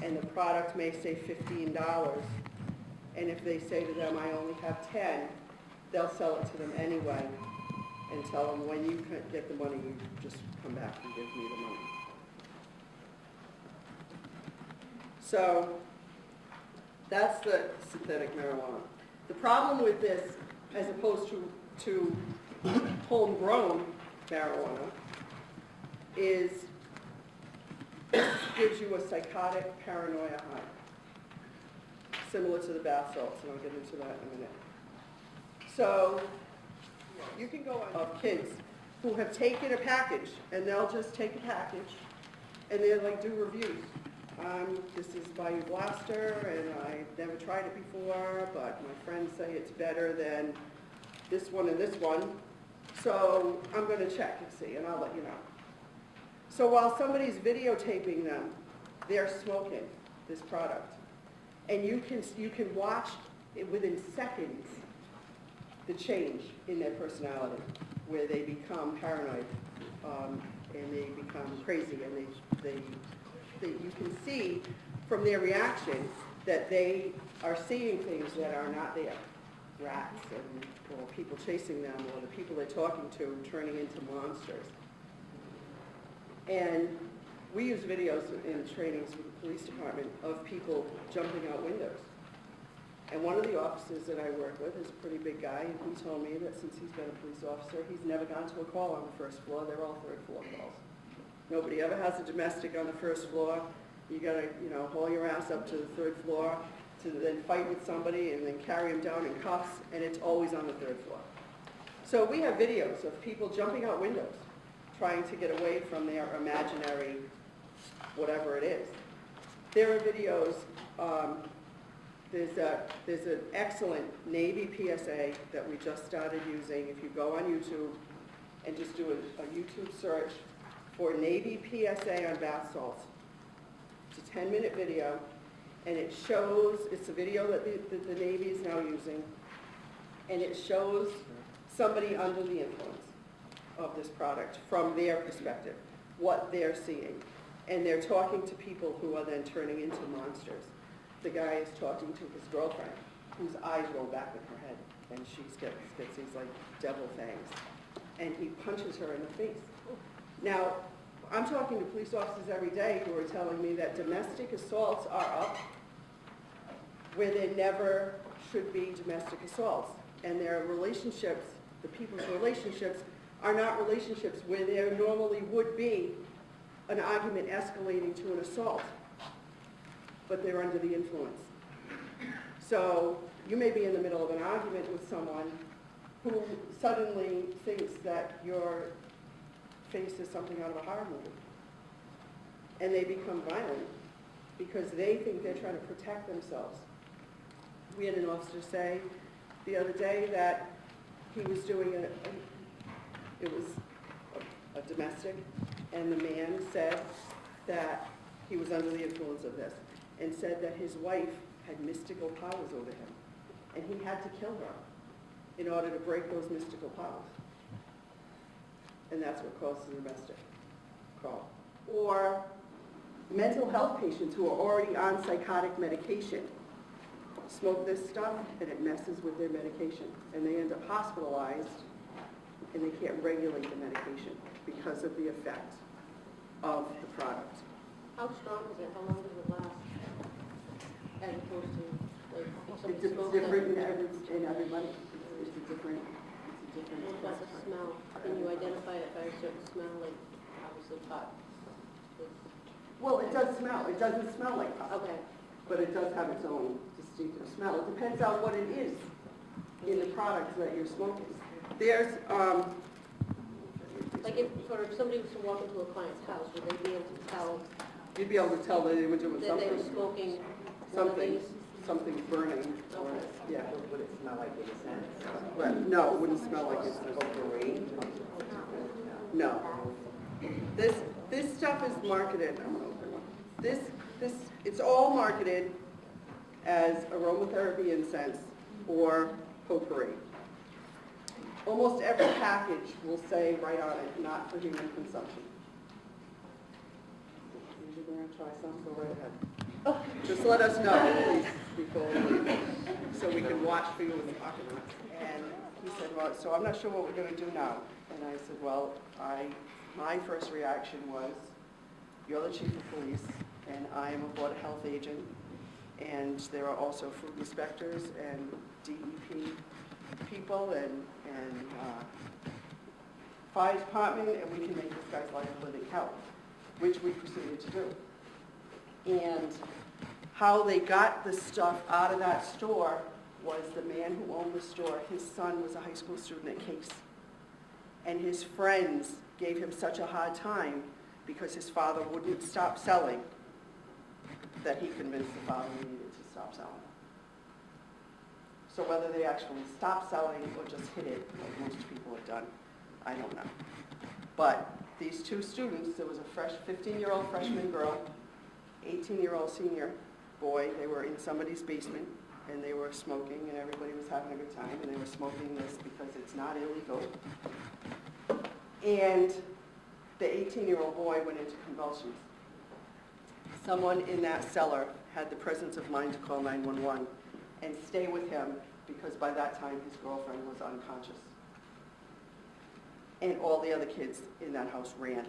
and the product may say $15, and if they say to them, I only have 10, they'll sell it to them anyway and tell them, when you get the money, you just come back and give me the money. So that's the synthetic marijuana. The problem with this, as opposed to homegrown marijuana, is it gives you a psychotic paranoia high, similar to the bath salts, and I'll get into that in a minute. So you can go on of kids who have taken a package, and they'll just take a package, and they'll like do reviews. This is by Blaster, and I've never tried it before, but my friends say it's better than this one and this one, so I'm going to check and see, and I'll let you know. So while somebody's videotaping them, they're smoking this product, and you can watch it within seconds the change in their personality, where they become paranoid and they become crazy, and you can see from their reaction that they are seeing things that are not there. Rats or people chasing them, or the people they're talking to turning into monsters. And we use videos in trainings with the police department of people jumping out windows. And one of the officers that I work with is a pretty big guy, and he told me that since he's been a police officer, he's never gone to a call on the first floor. They're all third floor calls. Nobody ever has a domestic on the first floor. You gotta, haul your ass up to the third floor to then fight with somebody and then carry them down in cuffs, and it's always on the third floor. So we have videos of people jumping out windows, trying to get away from their imaginary whatever it is. There are videos, there's an excellent Navy PSA that we just started using. If you go on YouTube and just do a YouTube search for Navy PSA on bath salts, it's a 10-minute video, and it shows, it's a video that the Navy is now using, and it shows somebody under the influence of this product from their perspective, what they're seeing. And they're talking to people who are then turning into monsters. The guy is talking to his girlfriend, whose eyes roll back in her head, and she gets these like devil fangs. And he punches her in the face. Now, I'm talking to police officers every day who are telling me that domestic assaults are up where there never should be domestic assaults. And their relationships, the people's relationships, are not relationships where there normally would be an argument escalating to an assault, but they're under the influence. So you may be in the middle of an argument with someone who suddenly thinks that your face is something out of a horror movie, and they become violent because they think they're trying to protect themselves. We had an officer say the other day that he was doing it was a domestic, and the man said that he was under the influence of this, and said that his wife had mystical powers over him, and he had to kill her in order to break those mystical powers. And that's what causes a domestic call. Or mental health patients who are already on psychotic medication smoke this stuff, and it messes with their medication, and they end up hospitalized, and they can't regulate the medication because of the effect of the product. How strong is it? How long does it last? As opposed to, like, It's different in everybody. It's a different. What about the smell? Can you identify it by a certain smell, like obviously pot? Well, it does smell. It doesn't smell like pot. Okay. But it does have its own distinctive smell. It depends on what it is in the product that you're smoking. There's, like if somebody was to walk into a client's house, would they be able to tell you'd be able to tell that they were doing that something. they were smoking one of these? Something's burning. Or, Okay. yeah. Would it smell like incense? Right. No, it wouldn't smell like it's potpourri. No. This stuff is marketed. I'm gonna open one. It's all marketed as aromatherapy incense or potpourri. Almost every package will say right on it, not for human consumption. You're going to try some? Go right ahead. Just let us know, please, before we leave, so we can watch for you in the parking lot. And he said, well, so I'm not sure what we're gonna do now. And I said, well, my first reaction was, you're the chief of police, and I am a Board of Health agent, and there are also food inspectors and DEP people and fire department, and we can make this guy's life a living hell, which we proceeded to do. And how they got the stuff out of that store was the man who owned the store, his son was a high school student at Case. And his friends gave him such a hard time because his father wouldn't stop selling that he convinced the father he needed to stop selling. So whether they actually stopped selling or just hid it, like most people have done, I don't know. But these two students, there was a 15-year-old freshman girl, 18-year-old senior boy, they were in somebody's basement, and they were smoking, and everybody was having a good time, and they were smoking this because it's not illegal. And the 18-year-old boy went into convulsions. Someone in that cellar had the presence of mind to call 911 and stay with him because by that time his girlfriend was unconscious. And all the other kids in that house ran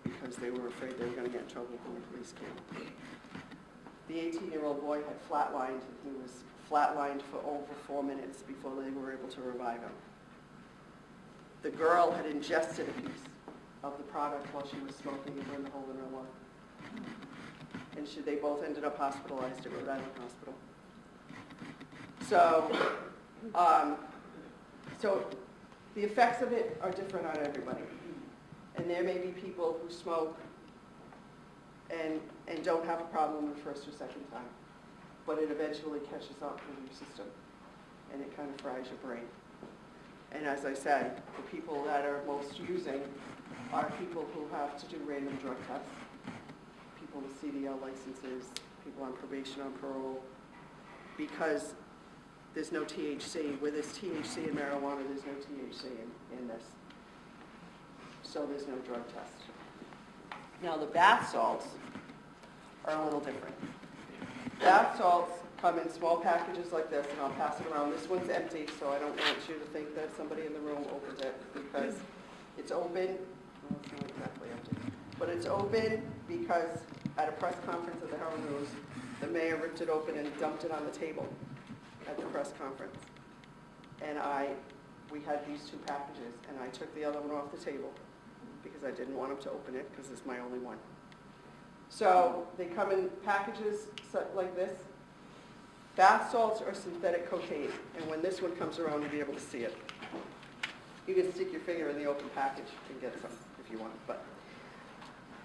because they were afraid they were going to get in trouble when the police came. The 18-year-old boy had flatlined, and he was flatlined for over 4 minutes before they were able to revive him. The girl had ingested a piece of the product while she was smoking and burned a hole in her lung. And they both ended up hospitalized at Rhode Island Hospital. So the effects of it are different on everybody. And there may be people who smoke and don't have a problem the first or second time, but it eventually catches up in your system, and it kind of fries your brain. And as I said, the people that are most using are people who have to do random drug tests, people with CDL licenses, people on probation, on parole, because there's no THC. Where there's THC in marijuana, there's no THC in this. So there's no drug test. Now the bath salts are a little different. Bath salts come in small packages like this, and I'll pass it around. This one's empty, so I don't want you to think that somebody in the room opened it, because it's open. Well, it's not exactly empty, but it's open because at a press conference at the Herald News, the mayor ripped it open and dumped it on the table at the press conference. And we had these two packages, and I took the other one off the table because I didn't want him to open it because it's my only one. So they come in packages like this. Bath salts are synthetic cocaine, and when this one comes around, you'll be able to see it. You can stick your finger in the open package and get some if you want, but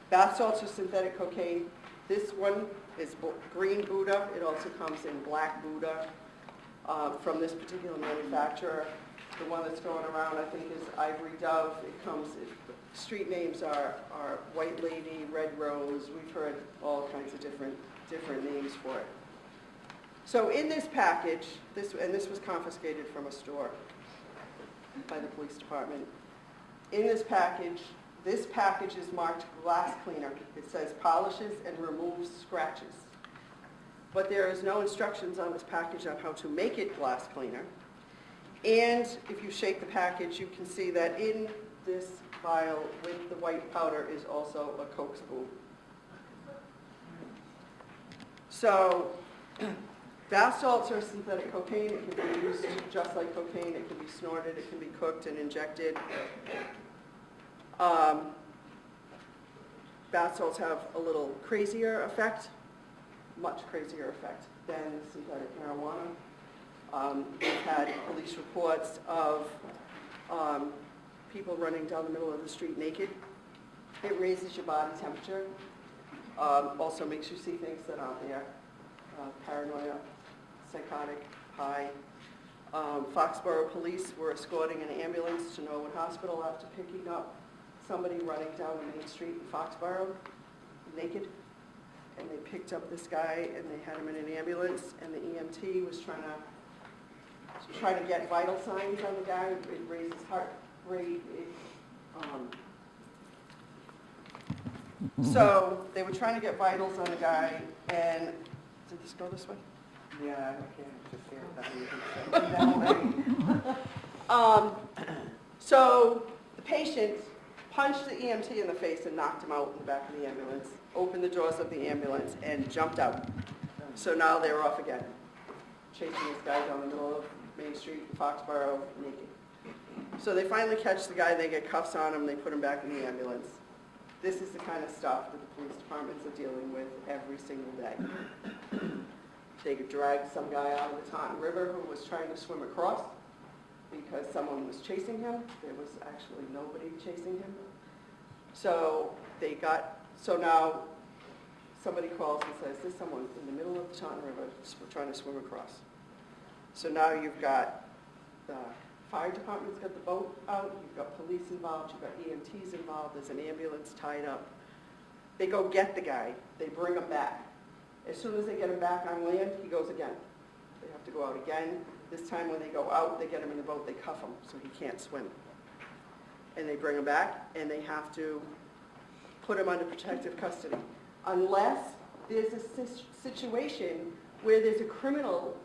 bath salts are synthetic cocaine. This one is green Buddha. It also comes in black Buddha from this particular manufacturer. The one that's going around, I think, is Ivory Dove. Street names are White Lady, Red Rose. We've heard all kinds of different names for it. So in this package, this was confiscated from a store by the police department. In this package is marked glass cleaner. It says polishes and removes scratches. But there is no instructions on this package on how to make it glass cleaner. And if you shake the package, you can see that in this vial with the white powder is also a Coke spoon. So bath salts are synthetic cocaine. It can be used just like cocaine. It can be snorted. It can be cooked and injected. Bath salts have a little crazier effect, much crazier effect than synthetic marijuana. We've had police reports of people running down the middle of the street naked. It raises your body temperature. Also makes you see things that aren't there. Paranoia, psychotic, high. Foxborough police were escorting an ambulance to Norwood Hospital after picking up somebody running down the main street in Foxborough, naked. And they picked up this guy and they had him in an ambulance, and the EMT was trying to get vital signs on the guy. It raised his heart rate. So they were trying to get vitals on the guy, and, did this go this way? Yeah, I can't just hear that. So the patient punched the EMT in the face and knocked him out in the back of the ambulance, opened the doors of the ambulance, and jumped out. So now they're off again, chasing this guy down the middle of Main Street in Foxborough naked. So they finally catch the guy, they get cuffs on him, they put him back in the ambulance. This is the kind of stuff that the police departments are dealing with every single day. They dragged some guy out of the Taunton River who was trying to swim across because someone was chasing him. There was actually nobody chasing him. So now somebody calls and says, there's someone in the middle of the Taunton River trying to swim across. So now you've got the fire department's got the boat out, you've got police involved, you've got EMTs involved, there's an ambulance tied up. They go get the guy, they bring him back. As soon as they get him back on land, he goes again. They have to go out again. This time when they go out, they get him in the boat, they cuff him so he can't swim. And they bring him back and they have to put him under protective custody. Unless there's a situation where there's a criminal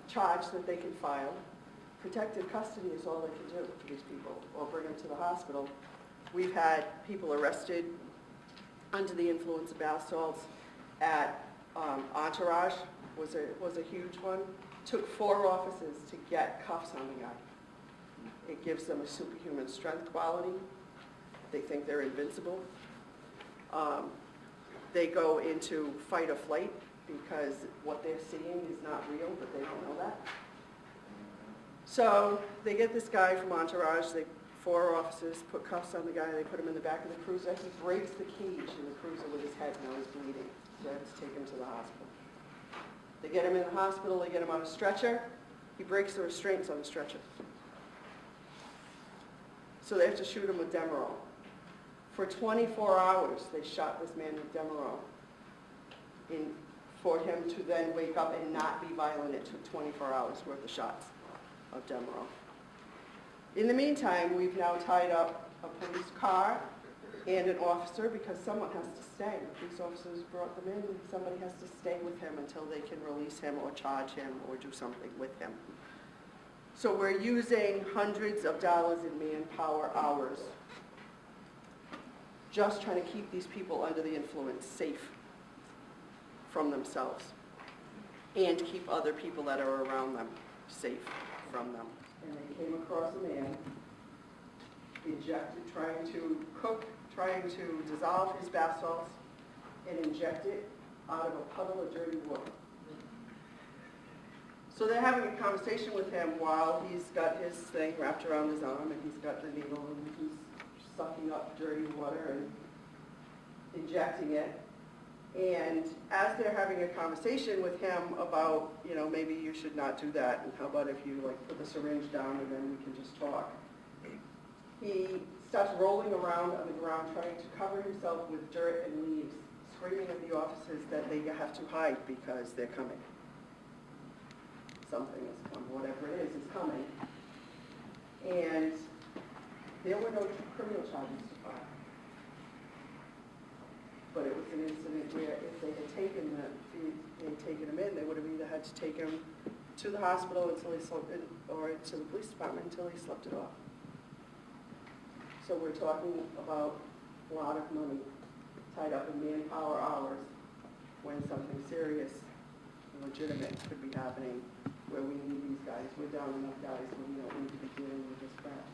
charge that they can file, protective custody is all they can do for these people, or bring them to the hospital. We've had people arrested under the influence of bath salts at Entourage, was a huge one. Took 4 officers to get cuffs on the guy. It gives them a superhuman strength quality. They think they're invincible. They go into fight or flight because what they're seeing is not real, but they don't know that. So they get this guy from Entourage, 4 officers put cuffs on the guy, they put him in the back of the cruiser. He breaks the cage in the cruiser with his head, now he's bleeding. So they have to take him to the hospital. They get him in the hospital, they get him on a stretcher. He breaks the restraints on the stretcher. So they have to shoot him with Demerol. For 24 hours, they shot this man with Demerol for him to then wake up and not be violent. It took 24 hours worth of shots of Demerol. In the meantime, we've now tied up a police car and an officer because someone has to stay. The police officers brought them in, and somebody has to stay with him until they can release him or charge him or do something with him. So we're using hundreds of dollars in manpower hours just trying to keep these people under the influence safe from themselves and keep other people that are around them safe from them. And they came across a man injected, trying to dissolve his bath salts and inject it out of a puddle of dirty water. So they're having a conversation with him while he's got his thing wrapped around his arm and he's got the needle and he's sucking up dirty water and injecting it. And as they're having a conversation with him about, maybe you should not do that, and how about if you put the syringe down and then we can just talk. He starts rolling around on the ground trying to cover himself with dirt and leaves, screaming at the officers that they have to hide because they're coming. Something is coming, whatever it is coming. And there were no criminal charges to file. But it was an incident where if they had taken him in, they would have either had to take him to the hospital until he slept in, or to the police department until he slept it off. So we're talking about a lot of money tied up in manpower hours when something serious and legitimate could be happening where we need these guys. We're down enough guys where we don't need to be dealing with this crap.